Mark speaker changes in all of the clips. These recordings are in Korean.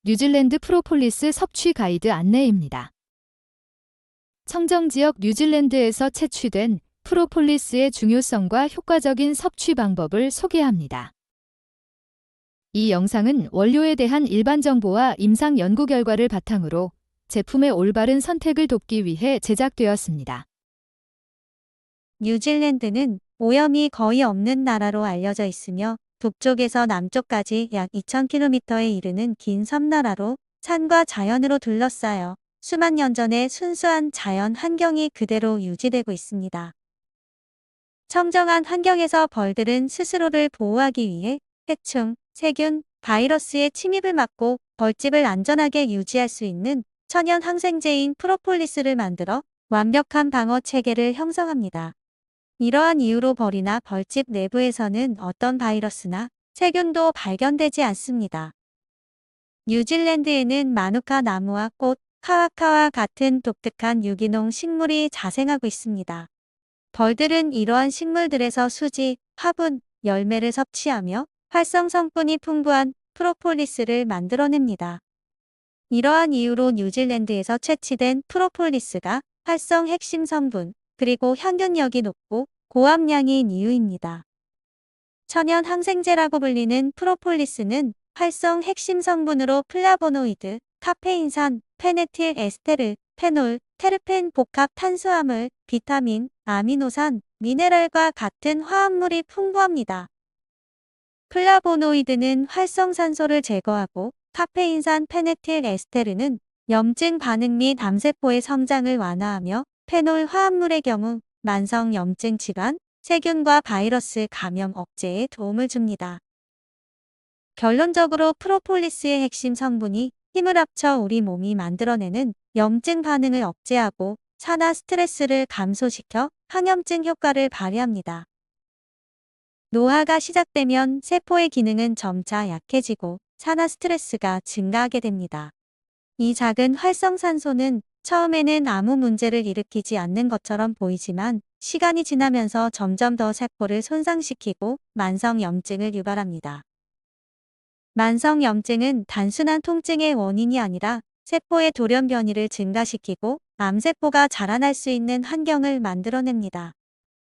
Speaker 1: 뉴질랜드 프로폴리스 섭취 가이드 안내입니다. 청정지역 뉴질랜드에서 채취된 프로폴리스의 중요성과 효과적인 섭취 방법을 소개합니다. 이 영상은 원료에 대한 일반 정보와 임상 연구 결과를 바탕으로 제품의 올바른 선택을 돕기 위해 제작되었습니다.
Speaker 2: 뉴질랜드는 오염이 거의 없는 나라로 알려져 있으며 북쪽에서 남쪽까지 약 2000km에 이르는 긴 섬나라로 산과 자연으로 둘러싸여 수만 년 전의 순수한 자연 환경이 그대로 유지되고 있습니다. 청정한 환경에서 벌들은 스스로를 보호하기 위해 해충, 세균, 바이러스의 침입을 막고 벌집을 안전하게 유지할 수 있는 천연 항생제인 프로폴리스를 만들어 완벽한 방어 체계를 형성합니다. 이러한 이유로 벌이나 벌집 내부에서는 어떤 바이러스나 세균도 발견되지 않습니다. 뉴질랜드에는 마누카 나무와 꽃, 카와카와 같은 독특한 유기농 식물이 자생하고 있습니다. 벌들은 이러한 식물들에서 수지, 화분, 열매를 섭취하며 활성 성분이 풍부한 프로폴리스를 만들어냅니다. 이러한 이유로 뉴질랜드에서 채취된 프로폴리스가 활성 핵심 성분, 그리고 향균력이 높고 고함량인 이유입니다. 천연 항생제라고 불리는 프로폴리스는 활성 핵심 성분으로 플라보노이드, 카페인산, 페네틸 에스테르, 페놀, 테르펜 복합 탄수화물, 비타민, 아미노산, 미네랄과 같은 화합물이 풍부합니다. 플라보노이드는 활성산소를 제거하고 카페인산 페네틸 에스테르는 염증 반응 및 암세포의 성장을 완화하며 페놀 화합물의 경우 만성 염증 질환, 세균과 바이러스 감염 억제에 도움을 줍니다. 결론적으로 프로폴리스의 핵심 성분이 힘을 합쳐 우리 몸이 만들어내는 염증 반응을 억제하고 산화 스트레스를 감소시켜 항염증 효과를 발휘합니다. 노화가 시작되면 세포의 기능은 점차 약해지고 산화 스트레스가 증가하게 됩니다. 이 작은 활성산소는 처음에는 아무 문제를 일으키지 않는 것처럼 보이지만 시간이 지나면서 점점 더 세포를 손상시키고 만성 염증을 유발합니다. 만성 염증은 단순한 통증의 원인이 아니라 세포의 돌연 변이를 증가시키고 암세포가 자라날 수 있는 환경을 만들어냅니다.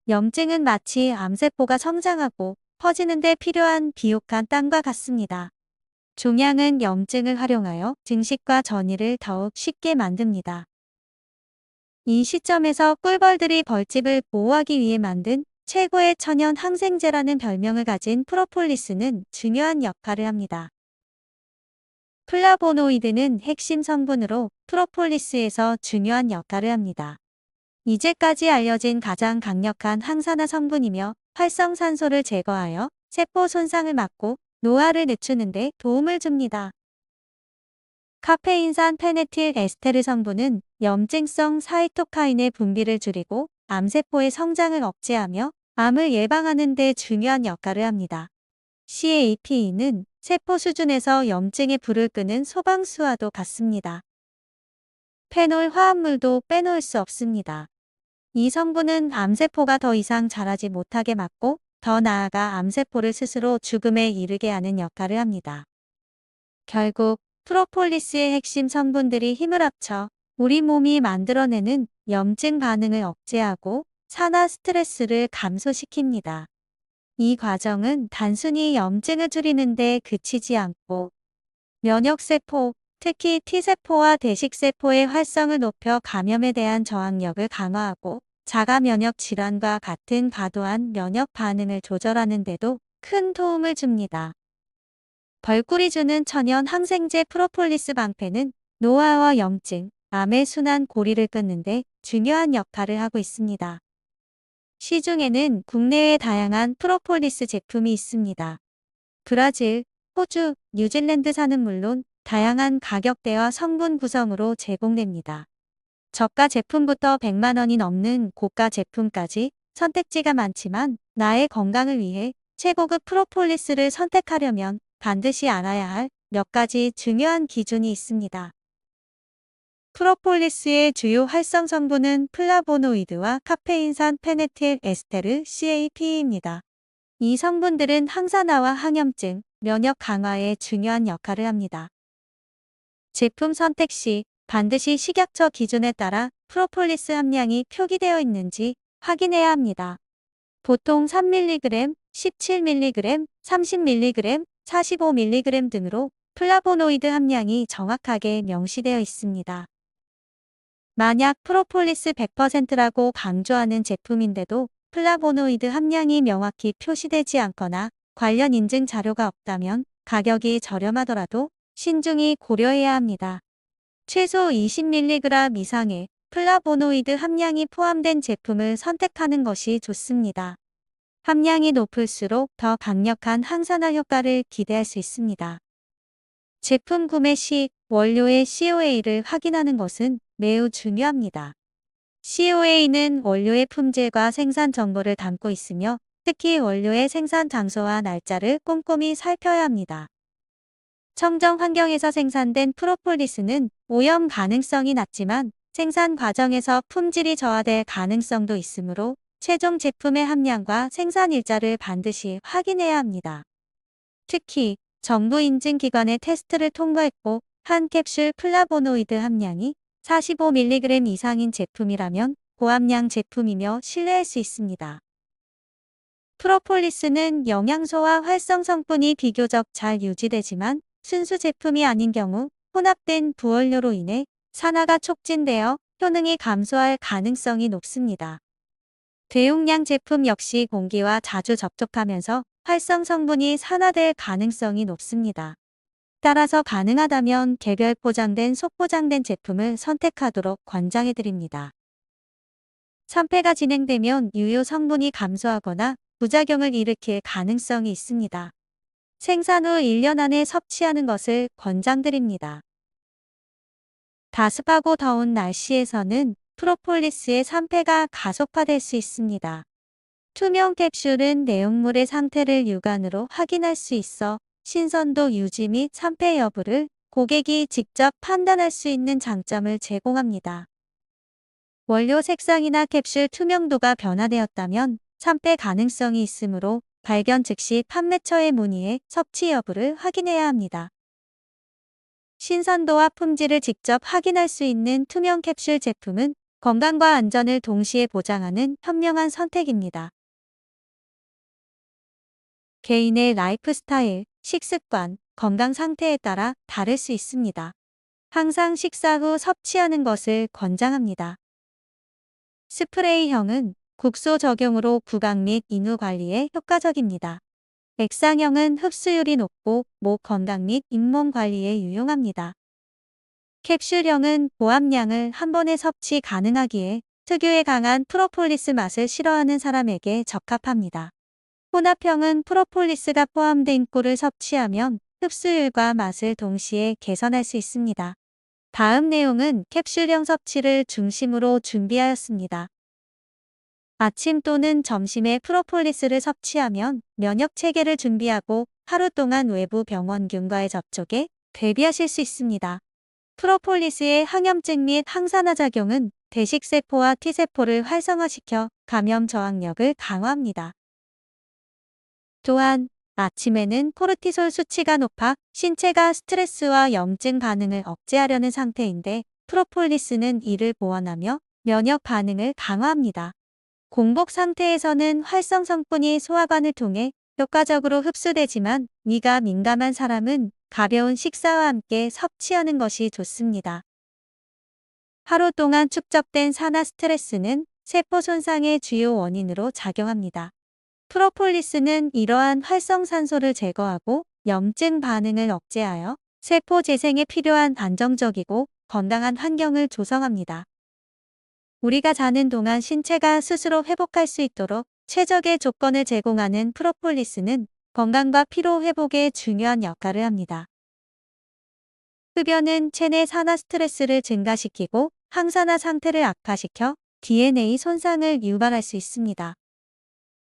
Speaker 2: 염증은 마치 암세포가 성장하고 퍼지는 데 필요한 비옥한 땅과 같습니다. 종양은 염증을 활용하여 증식과 전이를 더욱 쉽게 만듭니다. 이 시점에서 꿀벌들이 벌집을 보호하기 위해 만든 최고의 천연 항생제라는 별명을 가진 프로폴리스는 중요한 역할을 합니다. 플라보노이드는 핵심 성분으로 프로폴리스에서 중요한 역할을 합니다. 이제까지 알려진 가장 강력한 항산화 성분이며 활성산소를 제거하여 세포 손상을 막고 노화를 늦추는 데 도움을 줍니다. 카페인산 페네틸 에스테르 성분은 염증성 사이토카인의 분비를 줄이고 암세포의 성장을 억제하며 암을 예방하는 데 중요한 역할을 합니다. CAP는 세포 수준에서 염증의 불을 끄는 소방수와도 같습니다. 페놀 화합물도 빼놓을 수 없습니다. 이 성분은 암세포가 더 이상 자라지 못하게 막고 더 나아가 암세포를 스스로 죽음에 이르게 하는 역할을 합니다. 결국 프로폴리스의 핵심 성분들이 힘을 합쳐 우리 몸이 만들어내는 염증 반응을 억제하고 산화 스트레스를 감소시킵니다. 이 과정은 단순히 염증을 줄이는 데 그치지 않고 면역세포, 특히 T세포와 대식세포의 활성을 높여 감염에 대한 저항력을 강화하고 자가 면역 질환과 같은 과도한 면역 반응을 조절하는 데도 큰 도움을 줍니다. 벌꿀이 주는 천연 항생제 프로폴리스 방패는 노화와 염증, 암의 순환 고리를 끊는 데 중요한 역할을 하고 있습니다. 시중에는 국내외 다양한 프로폴리스 제품이 있습니다. 브라질, 호주, 뉴질랜드산은 물론 다양한 가격대와 성분 구성으로 제공됩니다. 저가 제품부터 100만 원이 넘는 고가 제품까지 선택지가 많지만 나의 건강을 위해 최고급 프로폴리스를 선택하려면 반드시 알아야 할 몇 가지 중요한 기준이 있습니다. 프로폴리스의 주요 활성 성분은 플라보노이드와 카페인산 페네틸 에스테르 CAP입니다. 이 성분들은 항산화와 항염증, 면역 강화에 중요한 역할을 합니다. 제품 선택 시 반드시 식약처 기준에 따라 프로폴리스 함량이 표기되어 있는지 확인해야 합니다. 보통 3mg, 17mg, 30mg, 45mg 등으로 플라보노이드 함량이 정확하게 명시되어 있습니다. 만약 프로폴리스 100%라고 강조하는 제품인데도 플라보노이드 함량이 명확히 표시되지 않거나 관련 인증 자료가 없다면 가격이 저렴하더라도 신중히 고려해야 합니다. 최소 20mg 이상의 플라보노이드 함량이 포함된 제품을 선택하는 것이 좋습니다. 함량이 높을수록 더 강력한 항산화 효과를 기대할 수 있습니다. 제품 구매 시 원료의 COA를 확인하는 것은 매우 중요합니다. COA는 원료의 품질과 생산 정보를 담고 있으며 특히 원료의 생산 장소와 날짜를 꼼꼼히 살펴야 합니다. 청정 환경에서 생산된 프로폴리스는 오염 가능성이 낮지만 생산 과정에서 품질이 저하될 가능성도 있으므로 최종 제품의 함량과 생산 일자를 반드시 확인해야 합니다. 특히 정부 인증 기관의 테스트를 통과했고 한 캡슐 플라보노이드 함량이 45mg 이상인 제품이라면 고함량 제품이며 신뢰할 수 있습니다. 프로폴리스는 영양소와 활성 성분이 비교적 잘 유지되지만 순수 제품이 아닌 경우 혼합된 부원료로 인해 산화가 촉진되어 효능이 감소할 가능성이 높습니다. 대용량 제품 역시 공기와 자주 접촉하면서 활성 성분이 산화될 가능성이 높습니다. 따라서 가능하다면 개별 포장된 속포장된 제품을 선택하도록 권장해드립니다. 산패가 진행되면 유효 성분이 감소하거나 부작용을 일으킬 가능성이 있습니다. 생산 후 1년 안에 섭취하는 것을 권장드립니다. 다습하고 더운 날씨에서는 프로폴리스의 산패가 가속화될 수 있습니다. 투명 캡슐은 내용물의 상태를 육안으로 확인할 수 있어 신선도 유지 및 산패 여부를 고객이 직접 판단할 수 있는 장점을 제공합니다. 원료 색상이나 캡슐 투명도가 변화되었다면 산패 가능성이 있으므로 발견 즉시 판매처에 문의해 섭취 여부를 확인해야 합니다. 신선도와 품질을 직접 확인할 수 있는 투명 캡슐 제품은 건강과 안전을 동시에 보장하는 현명한 선택입니다. 개인의 라이프 스타일, 식습관, 건강 상태에 따라 다를 수 있습니다. 항상 식사 후 섭취하는 것을 권장합니다. 스프레이형은 국소 적용으로 구강 및 인후 관리에 효과적입니다. 액상형은 흡수율이 높고 목 건강 및 잇몸 관리에 유용합니다. 캡슐형은 고함량을 한 번에 섭취 가능하기에 특유의 강한 프로폴리스 맛을 싫어하는 사람에게 적합합니다. 혼합형은 프로폴리스가 포함된 꿀을 섭취하면 흡수율과 맛을 동시에 개선할 수 있습니다. 다음 내용은 캡슐형 섭취를 중심으로 준비하였습니다. 아침 또는 점심에 프로폴리스를 섭취하면 면역 체계를 준비하고 하루 동안 외부 병원균과의 접촉에 대비하실 수 있습니다. 프로폴리스의 항염증 및 항산화 작용은 대식세포와 T세포를 활성화시켜 감염 저항력을 강화합니다. 또한 아침에는 코르티솔 수치가 높아 신체가 스트레스와 염증 반응을 억제하려는 상태인데 프로폴리스는 이를 보완하며 면역 반응을 강화합니다. 공복 상태에서는 활성 성분이 소화관을 통해 효과적으로 흡수되지만 위가 민감한 사람은 가벼운 식사와 함께 섭취하는 것이 좋습니다. 하루 동안 축적된 산화 스트레스는 세포 손상의 주요 원인으로 작용합니다. 프로폴리스는 이러한 활성산소를 제거하고 염증 반응을 억제하여 세포 재생에 필요한 안정적이고 건강한 환경을 조성합니다. 우리가 자는 동안 신체가 스스로 회복할 수 있도록 최적의 조건을 제공하는 프로폴리스는 건강과 피로 회복에 중요한 역할을 합니다. 흡연은 체내 산화 스트레스를 증가시키고 항산화 상태를 악화시켜 DNA 손상을 유발할 수 있습니다.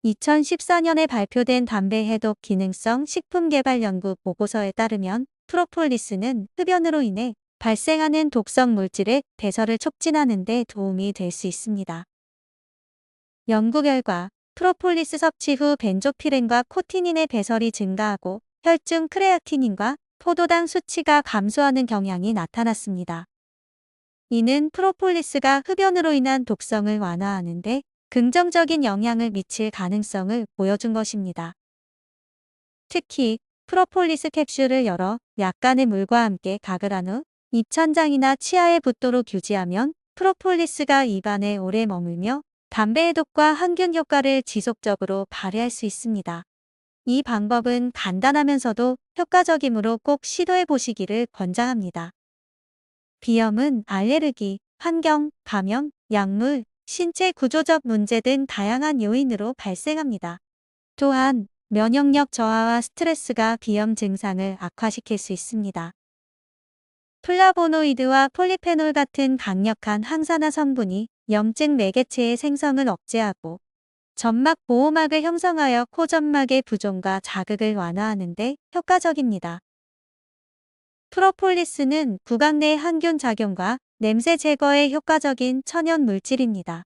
Speaker 2: 2014년에 발표된 담배 해독 기능성 식품 개발 연구 보고서에 따르면 프로폴리스는 흡연으로 인해 발생하는 독성 물질의 배설을 촉진하는 데 도움이 될 수 있습니다. 연구 결과 프로폴리스 섭취 후 벤조피렌과 코티닌의 배설이 증가하고 혈중 크레아티닌과 포도당 수치가 감소하는 경향이 나타났습니다. 이는 프로폴리스가 흡연으로 인한 독성을 완화하는데 긍정적인 영향을 미칠 가능성을 보여준 것입니다. 특히 프로폴리스 캡슐을 열어 약간의 물과 함께 가글 한 후 입천장이나 치아에 붙도록 유지하면 프로폴리스가 입안에 오래 머물며 담배 해독과 항균 효과를 지속적으로 발휘할 수 있습니다. 이 방법은 간단하면서도 효과적이므로 꼭 시도해 보시기를 권장합니다. 비염은 알레르기, 환경, 감염, 약물, 신체 구조적 문제 등 다양한 요인으로 발생합니다. 또한 면역력 저하와 스트레스가 비염 증상을 악화시킬 수 있습니다. 플라보노이드와 폴리페놀 같은 강력한 항산화 성분이 염증 매개체의 생성을 억제하고 점막 보호막을 형성하여 코점막의 부종과 자극을 완화하는 데 효과적입니다. 프로폴리스는 구강 내 항균 작용과 냄새 제거에 효과적인 천연 물질입니다.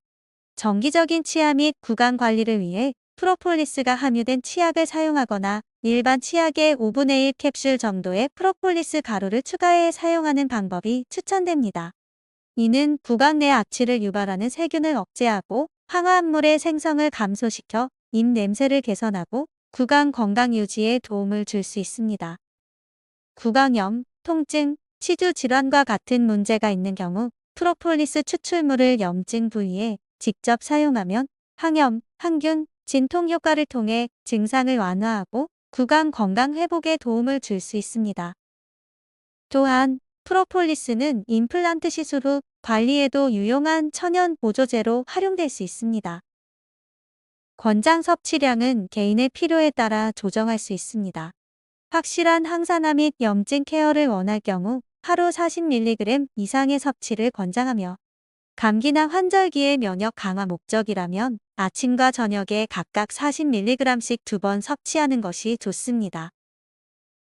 Speaker 2: 정기적인 치아 및 구강 관리를 위해 프로폴리스가 함유된 치약을 사용하거나 일반 치약의 5분의 1 캡슐 정도의 프로폴리스 가루를 추가해 사용하는 방법이 추천됩니다. 이는 구강 내 악취를 유발하는 세균을 억제하고 항화합물의 생성을 감소시켜 입 냄새를 개선하고 구강 건강 유지에 도움을 줄 수 있습니다. 구강염, 통증, 치주 질환과 같은 문제가 있는 경우 프로폴리스 추출물을 염증 부위에 직접 사용하면 항염, 항균, 진통 효과를 통해 증상을 완화하고 구강 건강 회복에 도움을 줄 수 있습니다. 또한 프로폴리스는 임플란트 시술 후 관리에도 유용한 천연 보조제로 활용될 수 있습니다. 권장 섭취량은 개인의 필요에 따라 조정할 수 있습니다. 확실한 항산화 및 염증 케어를 원할 경우 하루 40mg 이상의 섭취를 권장하며 감기나 환절기의 면역 강화 목적이라면 아침과 저녁에 각각 40mg씩 2번 섭취하는 것이 좋습니다.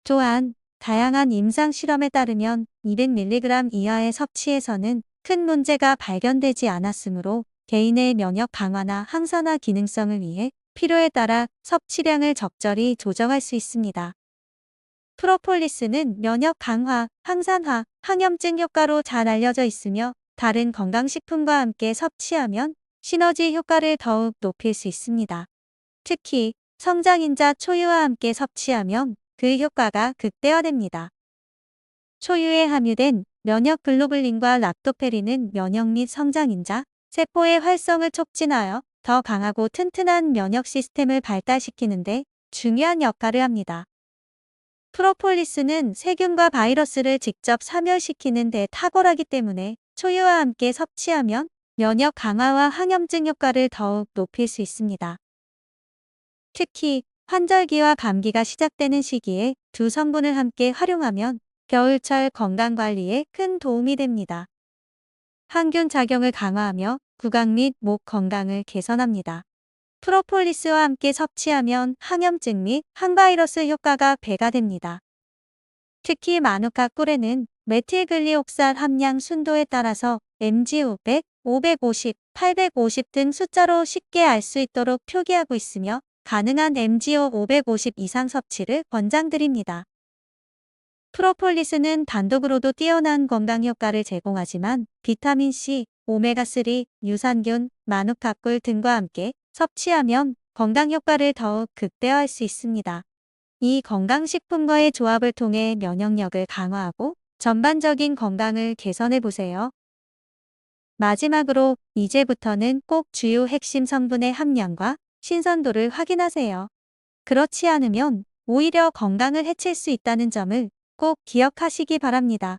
Speaker 2: 또한 다양한 임상 실험에 따르면 200mg 이하의 섭취에서는 큰 문제가 발견되지 않았으므로 개인의 면역 강화나 항산화 기능성을 위해 필요에 따라 섭취량을 적절히 조정할 수 있습니다. 프로폴리스는 면역 강화, 항산화, 항염증 효과로 잘 알려져 있으며 다른 건강식품과 함께 섭취하면 시너지 효과를 더욱 높일 수 있습니다. 특히 성장인자 초유와 함께 섭취하면 그 효과가 극대화됩니다. 초유에 함유된 면역 글로불린과 락토페린은 면역 및 성장인자, 세포의 활성을 촉진하여 더 강하고 튼튼한 면역 시스템을 발달시키는 데 중요한 역할을 합니다. 프로폴리스는 세균과 바이러스를 직접 사멸시키는 데 탁월하기 때문에 초유와 함께 섭취하면 면역 강화와 항염증 효과를 더욱 높일 수 있습니다. 특히 환절기와 감기가 시작되는 시기에 두 성분을 함께 활용하면 겨울철 건강관리에 큰 도움이 됩니다. 항균 작용을 강화하며 구강 및 목 건강을 개선합니다. 프로폴리스와 함께 섭취하면 항염증 및 항바이러스 효과가 배가 됩니다. 특히 마누카 꿀에는 메틸글리옥산 함량 순도에 따라서 MgO 100, 550, 850 등 숫자로 쉽게 알 수 있도록 표기하고 있으며 가능한 MgO 550 이상 섭취를 권장드립니다. 프로폴리스는 단독으로도 뛰어난 건강 효과를 제공하지만 비타민C, 오메가3, 유산균, 마누카꿀 등과 함께 섭취하면 건강 효과를 더욱 극대화할 수 있습니다. 이 건강식품과의 조합을 통해 면역력을 강화하고 전반적인 건강을 개선해 보세요. 마지막으로 이제부터는 꼭 주요 핵심 성분의 함량과 신선도를 확인하세요. 그렇지 않으면 오히려 건강을 해칠 수 있다는 점을 꼭 기억하시기 바랍니다.